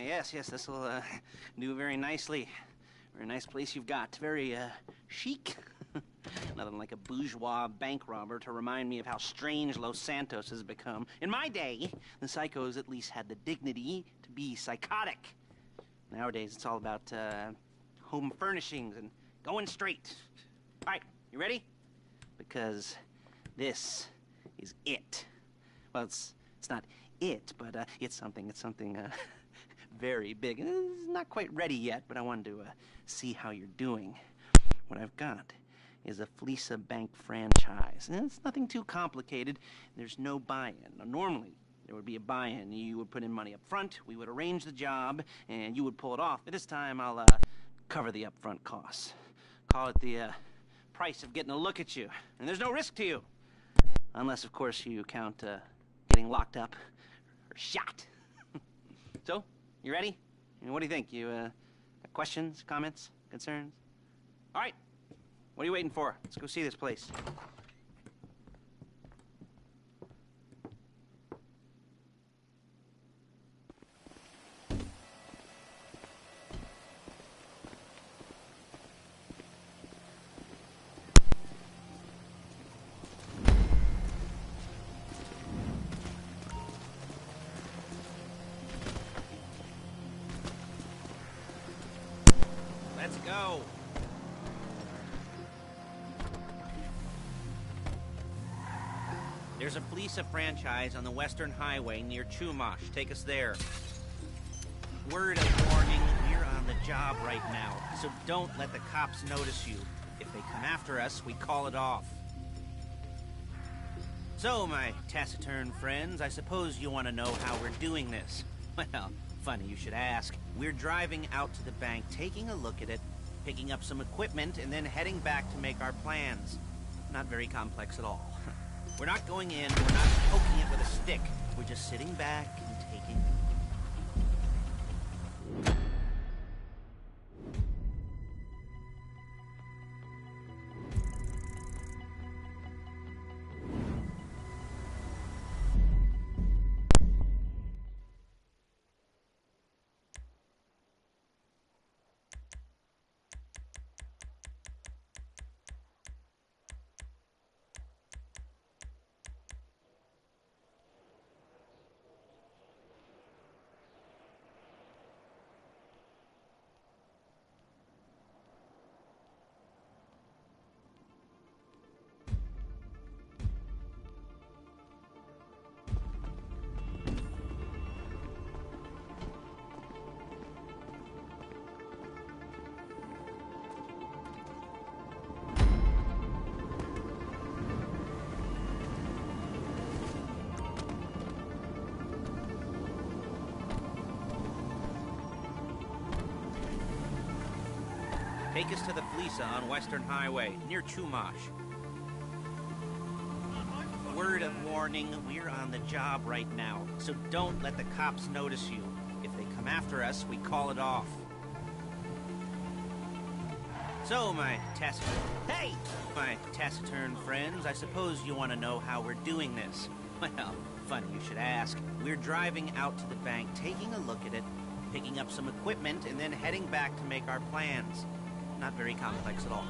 yes, this will do very nicely. Very nice place you've got. Very chic. Nothing like a bourgeois bank robber to remind me of how strange Los Santos has become. In my day, the psychos at least had the dignity to be psychotic. Nowadays, it's all about home furnishings and going straight. All right, you ready? Because this is it. Well, it's not it, but it's something very big. It's not quite ready yet, but I wanted to see how you're doing. What I've got is a Fleeca Bank franchise. And it's nothing too complicated. There's no buy-in. Now, normally, there would be a buy-in. You would put in money up front, we would arrange the job, and you would pull it off. But this time, I'll cover the upfront costs. Call it the price of getting a look at you. And there's no risk to you. Unless, of course, you count getting locked up or shot. So, you ready? And what do you think? You got questions, comments, concerns? All right. What are you waiting for? Let's go see this place. Let's go. There's a Fleeca franchise on the Western Highway near Chumash. Take us there. Word of warning, we're on the job right now, so don't let the cops notice you. If they come after us, we call it off. So, my taciturn friends, I suppose you want to know how we're doing this. Well, funny you should ask. We're driving out to the bank, taking a look at it, picking up some equipment, and then heading back to make our plans. Not very complex at all. We're not going in, we're not poking it with a stick. We're just sitting back and taking... Take us to the Fleeca on Western Highway, near Chumash. Word of warning, we're on the job right now, so don't let the cops notice you. If they come after us, we call it off. So, my taciturn friends, I suppose you want to know how we're doing this. Well, funny you should ask. We're driving out to the bank, taking a look at it, picking up some equipment, and then heading back to make our plans. Not very complex at all.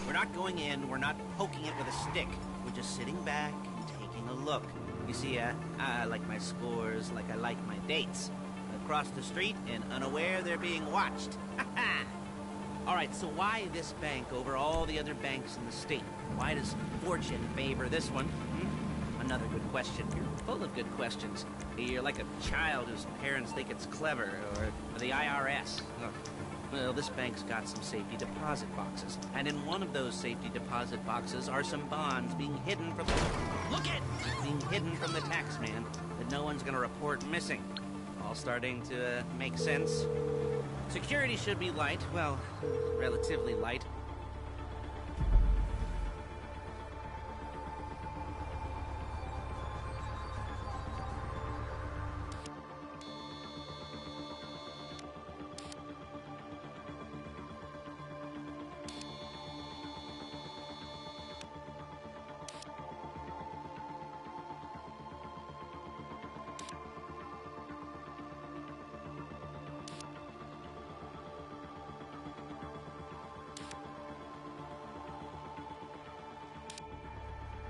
We're not going in, we're not poking it with a stick. We're just sitting back and taking a look. You see, I like my scores like I like my dates. Across the street and unaware they're being watched. Alright, so why this bank over all the other banks in the state? Why does fortune favor this one? Another good question. You're full of good questions. You're like a child whose parents think it's clever, or the IRS. Well, this bank's got some safety deposit boxes. And in one of those safety deposit boxes are some bonds being hidden from the... Being hidden from the tax man that no one's gonna report missing. All starting to make sense. Security should be light. Well, relatively light.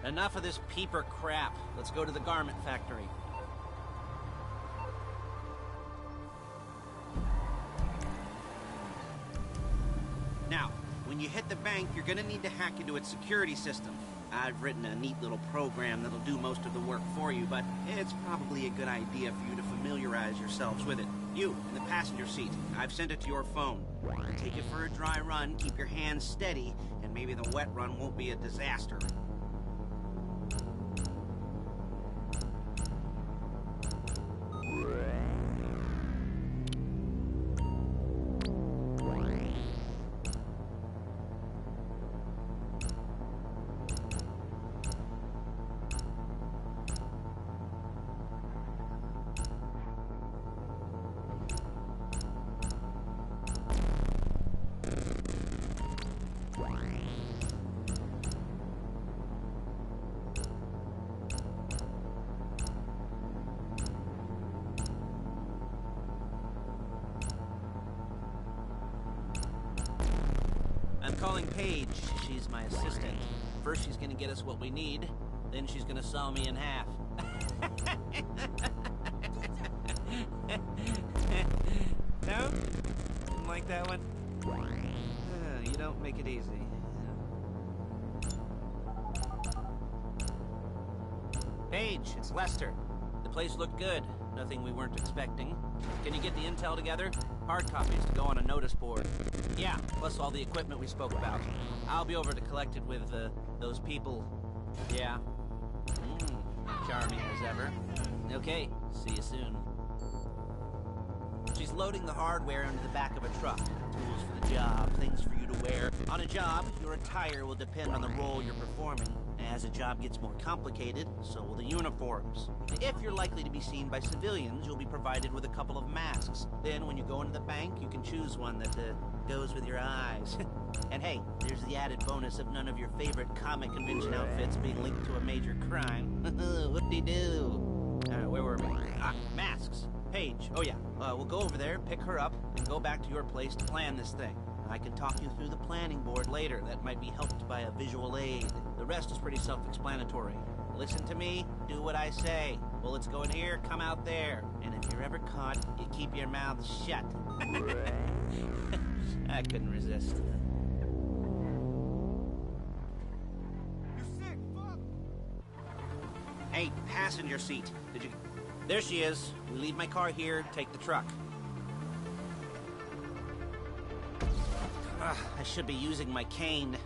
Enough of this peeper crap. Let's go to the garment factory. Now, when you hit the bank, you're gonna need to hack into its security system. I've written a neat little program that'll do most of the work for you, but it's probably a good idea for you to familiarize yourselves with it. You, in the passenger seat, I've sent it to your phone. Take it for a dry run, keep your hands steady, and maybe the wet run won't be a disaster. I'm calling Paige. She's my assistant. First she's gonna get us what we need, then she's gonna saw me in half. No? Didn't like that one? You don't make it easy. Paige, it's Lester. The place looked good. Nothing we weren't expecting. Can you get the intel together? Hard copies to go on a notice board. Yeah, plus all the equipment we spoke about. I'll be over to collect it with, those people. Yeah. Charming as ever. Okay, see you soon. She's loading the hardware into the back of a truck. Tools for the job, things for you to wear. On a job, your attire will depend on the role you're performing. As the job gets more complicated, so will the uniforms. If you're likely to be seen by civilians, you'll be provided with a couple of masks. Then, when you go into the bank, you can choose one that goes with your eyes. And hey, there's the added bonus of none of your favorite comic convention outfits being linked to a major crime. Whoop-de-doo. Where were we? Masks. Paige. Oh yeah, we'll go over there, pick her up, and go back to your place to plan this thing. I can talk you through the planning board later. That might be helped by a visual aid. The rest is pretty self-explanatory. Listen to me, do what I say. Bullets go in here, come out there. And if you're ever caught, you keep your mouth shut. I couldn't resist. You're sick, fuck! Hey, passenger seat. Did you... There she is. We leave my car here, take the truck. I should be using my cane.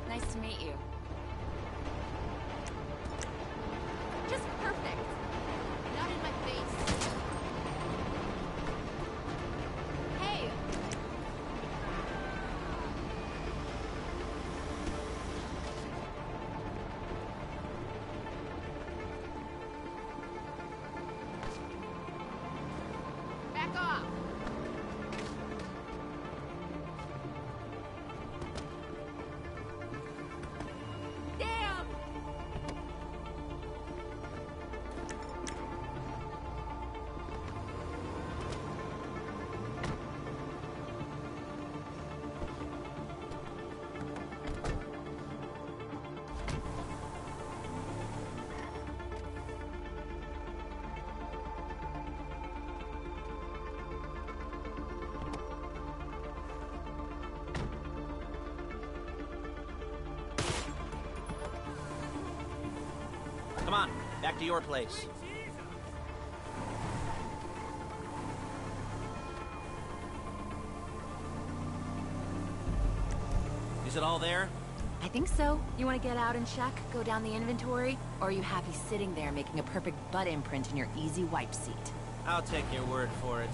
Nice to meet you. Just perfect. Not in my face. Hey! Back off! Come on, back to your place. Is it all there? I think so. You want to get out and check? Go down the inventory? Or are you happy sitting there making a perfect butt imprint in your easy wipe seat? I'll take your word for it.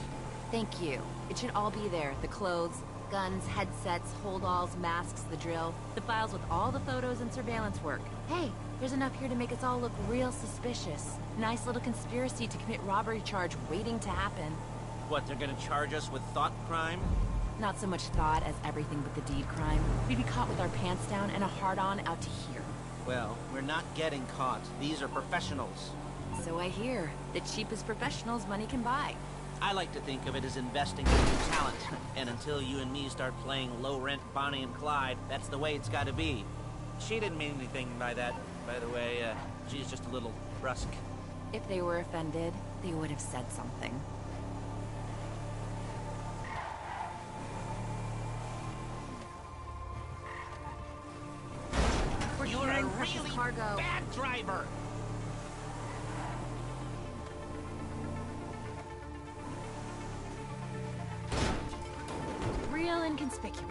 Thank you. It should all be there. The clothes, guns, headsets, holdalls, masks, the drill. The files with all the photos and surveillance work. Hey, there's enough here to make us all look real suspicious. Nice little conspiracy to commit robbery charge waiting to happen. What, they're gonna charge us with thought crime? Not so much thought as everything but the deed crime. We'd be caught with our pants down and a hard-on out to here. Well, we're not getting caught. These are professionals. So I hear. The cheapest professionals money can buy. I like to think of it as investing in new talent. And until you and me start playing low-rent Bonnie and Clyde, that's the way it's gotta be. She didn't mean anything by that, by the way. She's just a little brusque. If they were offended, they would have said something. We're You're a carrying precious really cargo. bad driver! Real inconspicuous.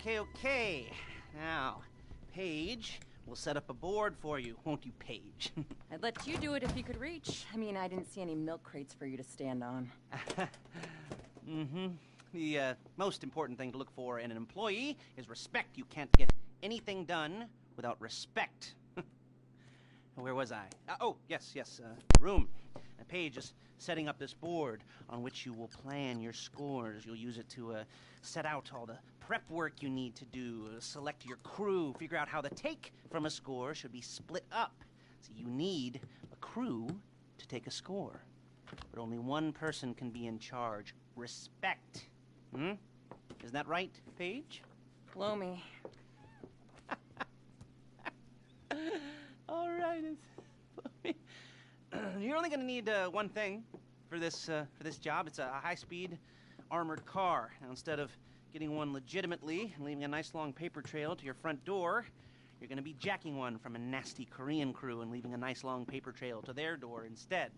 Okay. Now, Paige, we'll set up a board for you, won't you, Paige? I'd let you do it if you could reach. I mean, I didn't see any milk crates for you to stand on. The most important thing to look for in an employee is respect. You can't get anything done without respect. Where was I? Yes, room. Paige is setting up this board on which you will plan your scores. You'll use it to set out all the prep work you need to do, select your crew, figure out how the take from a score should be split up. So you need a crew to take a score. But only one person can be in charge. Respect. Isn't that right, Paige? Blow me. All right. You're only going to need one thing for this job. It's a high-speed armored car. Now, instead of getting one legitimately and leaving a nice long paper trail to your front door, you're going to be jacking one from a nasty Korean crew and leaving a nice long paper trail to their door instead.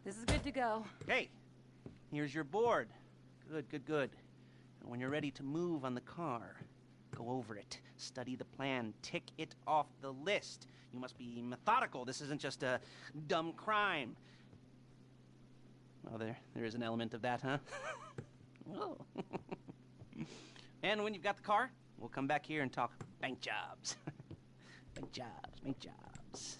This is good to go. Hey, here's your board. Good. And when you're ready to move on the car, go over it, study the plan, tick it off the list. You must be methodical. This isn't just a dumb crime. Well, there is an element of that, huh? Oh. And when you've got the car, we'll come back here and talk bank jobs. Bank jobs.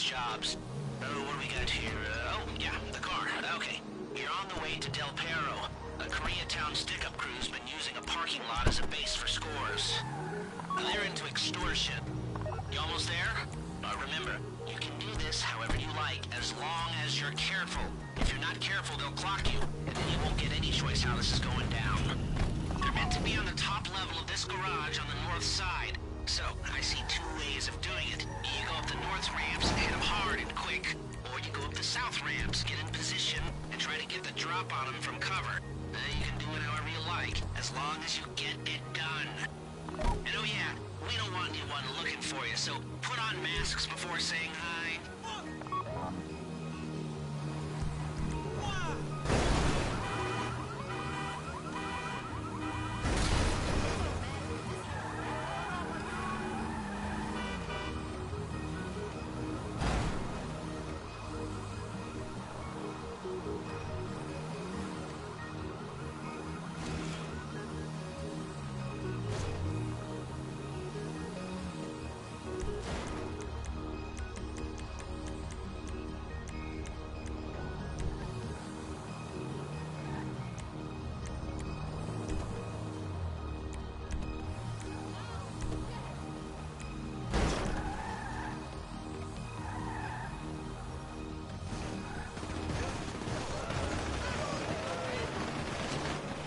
jobs. Oh, what do we got here? Yeah, the car. Okay. You're on the way to Del Perro. A Koreatown stick-up crew's been using a parking lot as a base for scores. They're into extortion. You almost there? Remember, you can do this however you like, as long as you're careful. If you're not careful, they'll clock you, and then you won't get any choice how this is going down. They're meant to be on the top level of this garage on the north side. So, I see two ways of doing it. You go up the north ramps and hit them hard and quick, or you go up the south ramps, get in position, and try to get the drop on them from cover. You can do it however you like, as long as you get it done. And oh yeah, we don't want anyone looking for you, so put on masks before saying hi.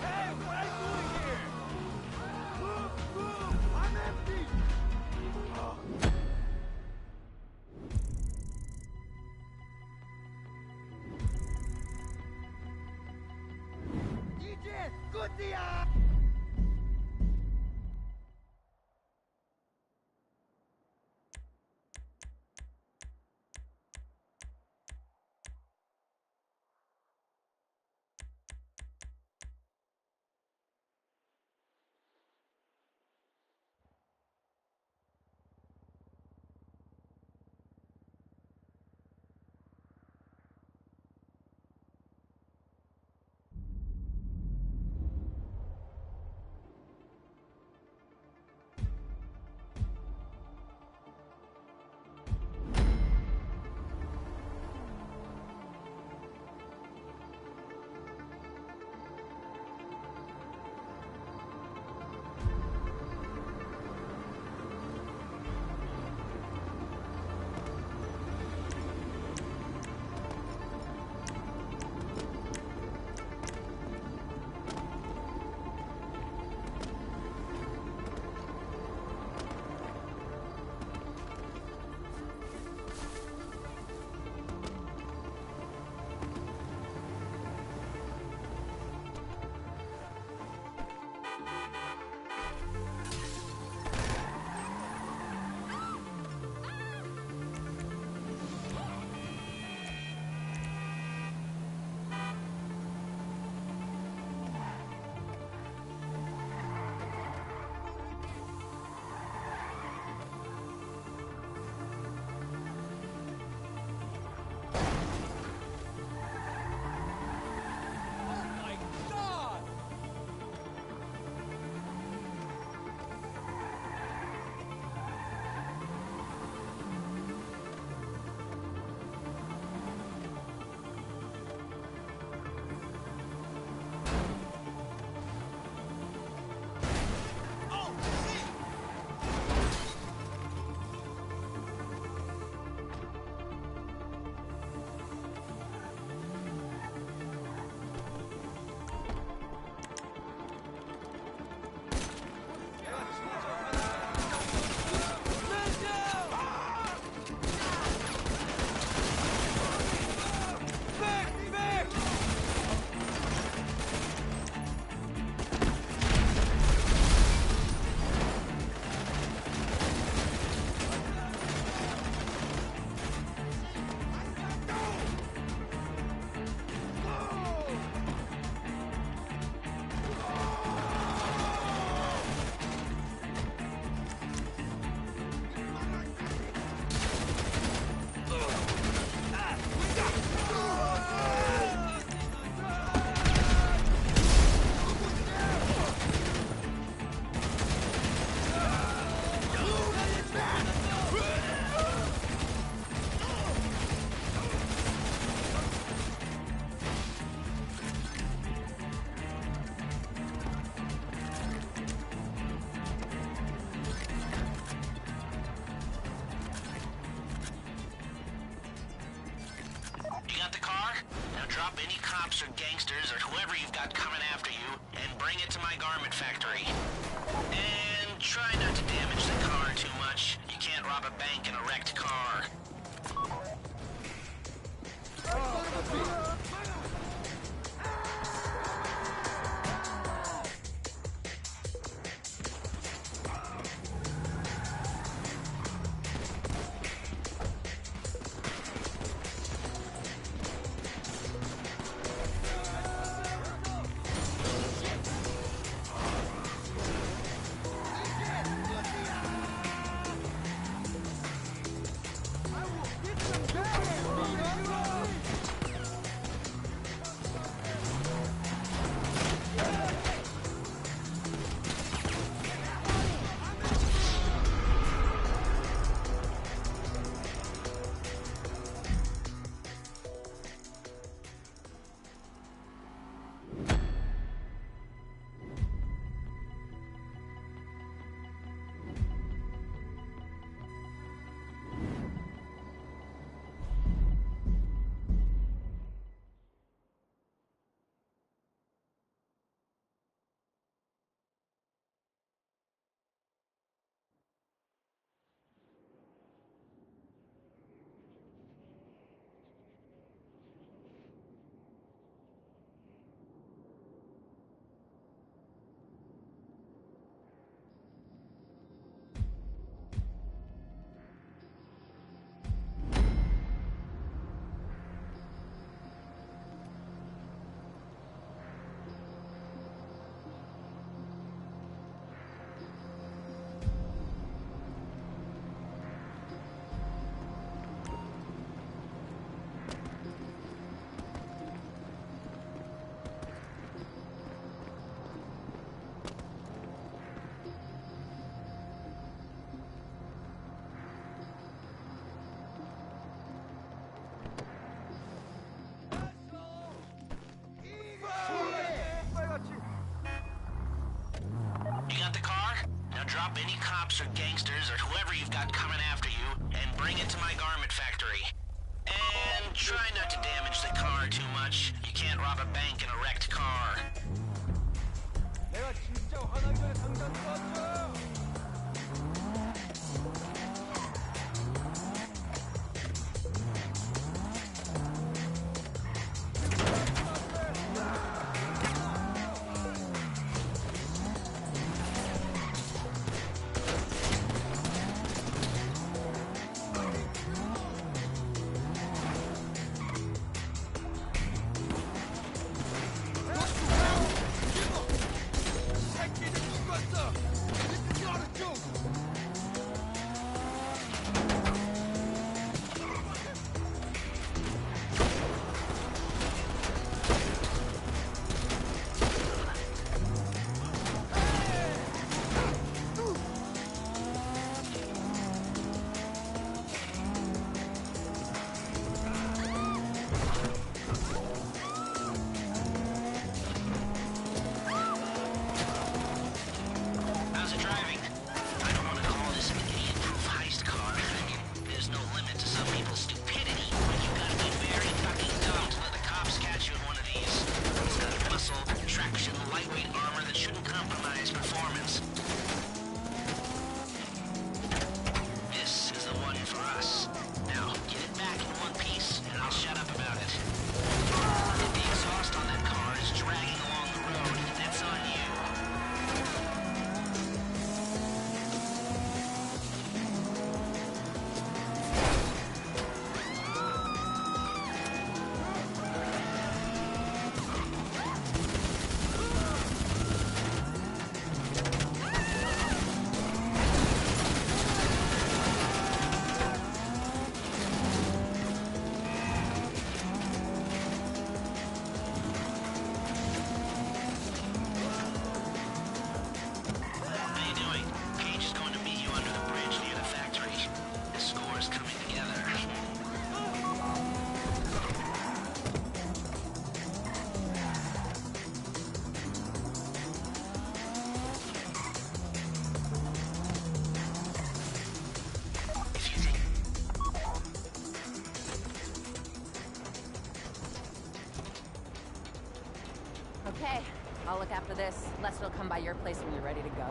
Hey, what are you doing here? Move! I'm empty! DJ, good dia! any cops or gangsters or whoever you've got coming after you and bring it to my garment factory. And try not to damage the car too much. You can't rob a bank in a wrecked car. You got the car? Now drop any cops or gangsters or whoever you've got coming after you and bring it to my garment factory. And try not to damage the car too much. You can't rob a bank in a wrecked car. 내가 진짜 화나기 전에 당장 꺼져! Okay, I'll look after this. Lester will come by your place when you're ready to go.